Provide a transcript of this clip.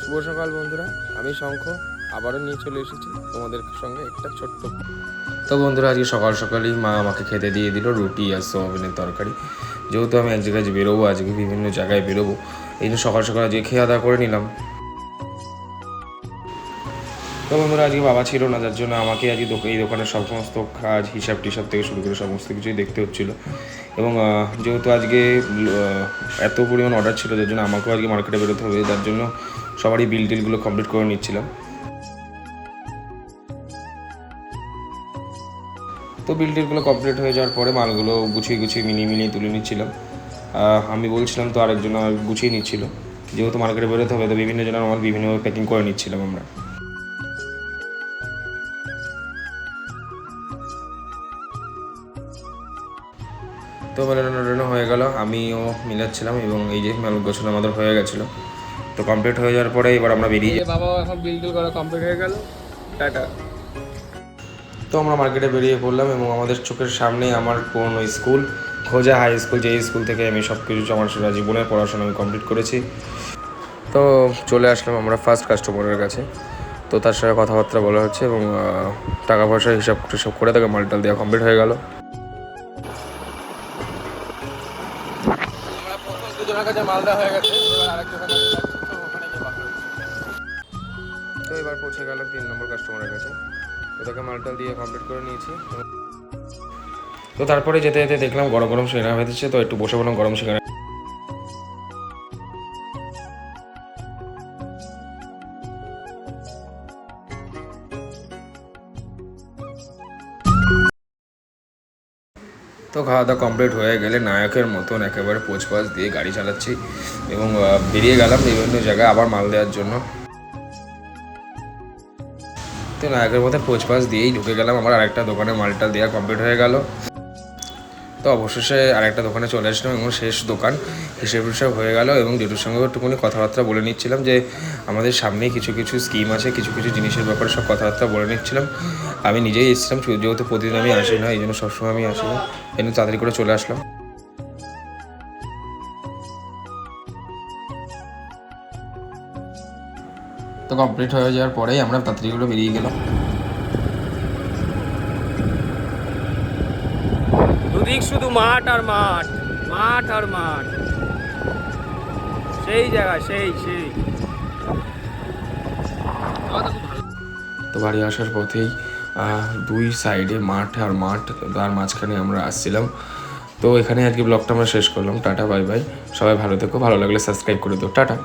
শুভ সকাল বন্ধুরা, আমি শঙ্খ আবারও নিয়ে চলে এসেছি তোমাদের সঙ্গে একটা ছোট্ট। তো বন্ধুরা, আজকে সকাল সকালই মা আমাকে খেতে দিয়ে দিল রুটি আর সোয়াবিনের তরকারি। যেহেতু আমি এক জায়গায় বেরোবো, আজকে বিভিন্ন জায়গায় বেরোবো, এই জন্য সকাল সকাল আজকে খেয়ে আদায় করে নিলাম। তো বন্ধুরা, আজকে বাবা ছিল না, যার জন্য আমাকে আজকে এই দোকানের সমস্ত কাজ, হিসাব টিসাব থেকে শুরু করে সমস্ত কিছুই দেখতে হচ্ছিলো। এবং যেহেতু আজকে এত পরিমাণ অর্ডার ছিল, যার জন্য আমাকেও আজকে মার্কেটে বেরোতে হবে, যার জন্য সবারই বিল টিলগুলো কমপ্লিট করে নিচ্ছিলাম। তো বিল টিলগুলো কমপ্লিট হয়ে যাওয়ার পরে মালগুলো গুছিয়ে মিলিয়ে তুলে নিচ্ছিলাম। আমি বলছিলাম, তো আরেকজন গুছিয়ে নিচ্ছিল। যেহেতু মার্কেটে বেরোতে হবে, তো বিভিন্ন জনের মাল বিভিন্নভাবে প্যাকিং করে নিচ্ছিলাম আমরা। তো মেলানো হয়ে গেল, আমিও মিলাচ্ছিলাম এবং এই যে মেল গোছানো আমাদের হয়ে গেছিলো। তো কমপ্লিট হয়ে যাওয়ার পরে এবার আমরা বেরিয়ে বাবা এখন বিল টিল করা কমপ্লিট হয়ে গেল, টাটা। তো আমরা মার্কেটে বেরিয়ে পড়লাম এবং আমাদের চোখের সামনেই আমার পুরনো স্কুল, খোঁজা হাই স্কুল, যে স্কুল থেকে আমি সব কিছু আমার সারা জীবনের পড়াশোনা আমি কমপ্লিট করেছি। তো চলে আসলাম আমরা ফার্স্ট কাস্টমারের কাছে। তো তার সাথে কথাবার্তা বলা হচ্ছে এবং টাকা পয়সা হিসাব টিসাব করে তাকে মালটাল দেওয়া কমপ্লিট হয়ে গেল। তো এবার পৌঁছে গেলাম 3 নম্বর কাস্টমারের কাছে। ওদেরকে মালটাল দিয়ে কমপ্লিট করে নিয়েছি। তো তারপরে যেতে যেতে দেখলাম গরম গরম সিঙ্গারা ভেজেছে, তো একটু বসে বললাম গরম সিঙ্গারা। তো খাওয়া দাওয়া কমপ্লিট হয়ে গেলে নায়কের মতন একেবারে পোচপাস দিয়ে গাড়ি চালাচ্ছি এবং বেরিয়ে গেলাম বিভিন্ন জায়গায় আবার মাল দেওয়ার জন্য। তো নায়কের মতো পোচপাস দিয়েই ঢুকে গেলাম আমার আরেকটা দোকানে, মালটা দেওয়া কমপ্লিট হয়ে গেল। তো অবশেষে আরেকটা দোকানে চলে আসলাম এবং শেষ দোকান হিসেব হয়ে গেল এবং যেটুর সঙ্গে একটুখানি কথাবার্তা বলে নিচ্ছিলাম যে আমাদের সামনেই কিছু কিছু স্কিম আছে, কিছু কিছু জিনিসের ব্যাপারে সব কথাবার্তা বলে নিচ্ছিলাম। আমি নিজেই এসেছিলাম, যেহেতু প্রতিদিন আমি আসি না, এই জন্য সবসময় আমি আসি না, এই জন্য তাড়াতাড়ি করে চলে আসলাম। তো কমপ্লিট হয়ে যাওয়ার পরেই আমরা তাড়াতাড়ি করে বেরিয়ে গেলাম। দুদিক শুধু মাঠ আর মাঠ, মাঠ আর মাঠ, সেই জায়গা সেই। তো বাড়ি আসার পথেই দুই সাইডে মাঠ আর মাঠ, তার মাঝখানে আমরা আসছিলাম। তো এখানে আজকে ব্লগটা আমরা শেষ করলাম। টাটা, বাই বাই, সবাই ভালো থেকো, ভালো লাগলে সাবস্ক্রাইব করে দিও, টাটা।